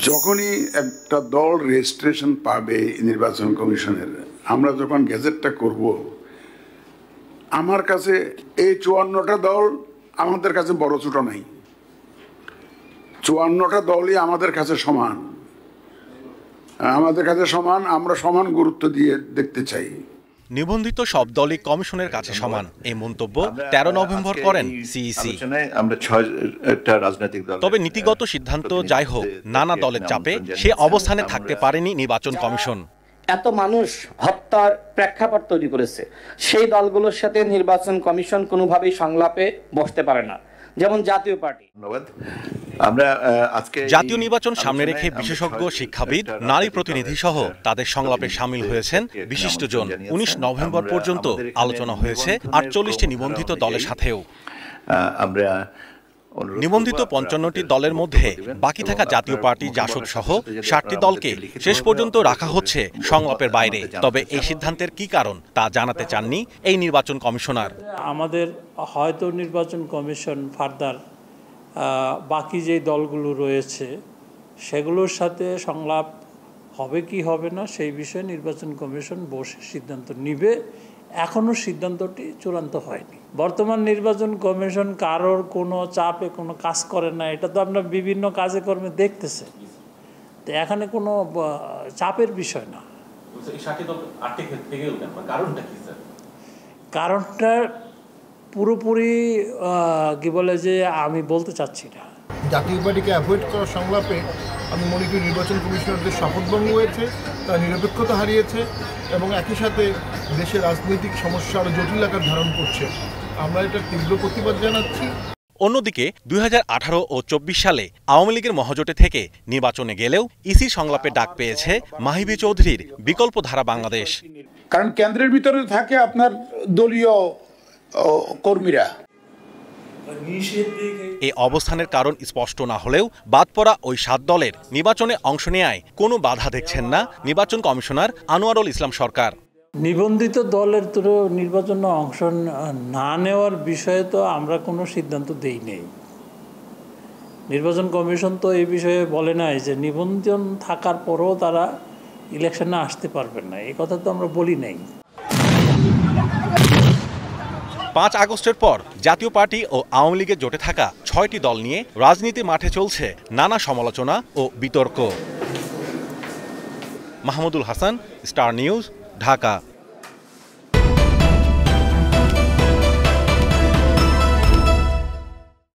যখনই একটা দল রেজিস্ট্রেশন পাবে নির্বাচন কমিশনের, আমরা যখন গেজেটটা করব, আমার কাছে এই 54টা দল আমাদের কাছে বড় ছোট নাই, 54টা দলই আমাদের কাছে সমান, আমরা সমান গুরুত্ব দিয়ে দেখতে চাই। নিবন্ধিত সব দলই কমিশনের কাছে সমান, এই মন্তব্য 13 নভেম্বর করেন সিইসি। তবে নীতিগত সিদ্ধান্ত যাই হোক, নানা দলের চাপে সে অবস্থানে থাকতে পারেনি নির্বাচন কমিশন। এত মানুষ হত্যার প্রেক্ষাপট তৈরি করেছে, সেই দলগুলোর সাথে নির্বাচন কমিশন কোনোভাবেই সংলাপে বসতে পারে না, যেমন জাতীয় পার্টি। জাতীয় নির্বাচন সামনে রেখে বিশেষজ্ঞ, শিক্ষাবিদ, নারী প্রতিনিধি সহ তাদের সংলাপে সামিল হয়েছেন বিশিষ্টজন। 19 নভেম্বর পর্যন্ত আলোচনা হয়েছে 48টি নিবন্ধিত দলের সাথেও। নিবন্ধিত 55টি দলের মধ্যে বাকি থাকা জাতীয় পার্টি, জাসদ সহ 60টি দলকে শেষ পর্যন্ত রাখা হচ্ছে সংলাপের বাইরে। তবে এই সিদ্ধান্তের কি কারণ তা জানাতে চাননি এই নির্বাচন কমিশনার। আমাদের হয়তো নির্বাচন কমিশন ফার্দার বাকি যে দলগুলো রয়েছে সেগুলোর সাথে সংলাপ হবে কি হবে না সেই বিষয়ে নির্বাচন কমিশন বসে সিদ্ধান্ত নিবে। এখনও সিদ্ধান্তটি চূড়ান্ত হয়নি। বর্তমান নির্বাচন কমিশন কারোর কোনো চাপে কোনো কাজ করে না, এটা তো আমরা বিভিন্ন কাজে কর্মে দেখতেছে। তো এখানে কোনো চাপের বিষয় না। কারণটা পুরোপুরি কি বলে যে আমি বলতে চাচ্ছি না। জাতীয় পার্টিকে অ্যাভয়েড করার সংলাপে আমি মনে করি নির্বাচন কমিশনারদের শপথভঙ্গ হয়েছে, তারা নিরপেক্ষতা হারিয়েছে এবং একই সাথে দেশের রাজনৈতিক সমস্যা আরও জটিল আকার ধারণ করছে। আমরা এটার তীব্র প্রতিবাদ জানাচ্ছি। অন্যদিকে 2018 ও 24 সালে আওয়ামী লীগের মহাজোটে থেকে নির্বাচনে গেলেও ইসি সংলাপে ডাক পেয়েছে মাহিবি চৌধুরীর বিকল্প ধারা বাংলাদেশ। কারণ কেন্দ্রের ভিতরে থাকে আপনার দলীয় কর্মীরা। এই অবস্থানের কারণ স্পষ্ট না হলেও বাদ পড়া ওই 7 দলের নির্বাচনে অংশ নেয়ায় কোনো বাধা দেখছেন না নির্বাচন কমিশনার আনোয়ারুল ইসলাম সরকার। নিবন্ধিত দলের তো নির্বাচনে অংশ না নেওয়ার বিষয়ে তো আমরা কোনো সিদ্ধান্ত দেই নেই। নির্বাচন কমিশন তো এই বিষয়ে বলে নাই যে নিবন্ধন থাকার পরেও তারা ইলেকশনে আসতে পারবেন না, এই কথা তো আমরা বলি নাই। 5 আগস্টের পর জাতীয় পার্টি ও আওয়ামী লীগের জোটে থাকা 6টি দল নিয়ে রাজনীতির মাঠে চলছে নানা সমালোচনা ও বিতর্ক। Mahmudul Hasan, star news, Dhaka.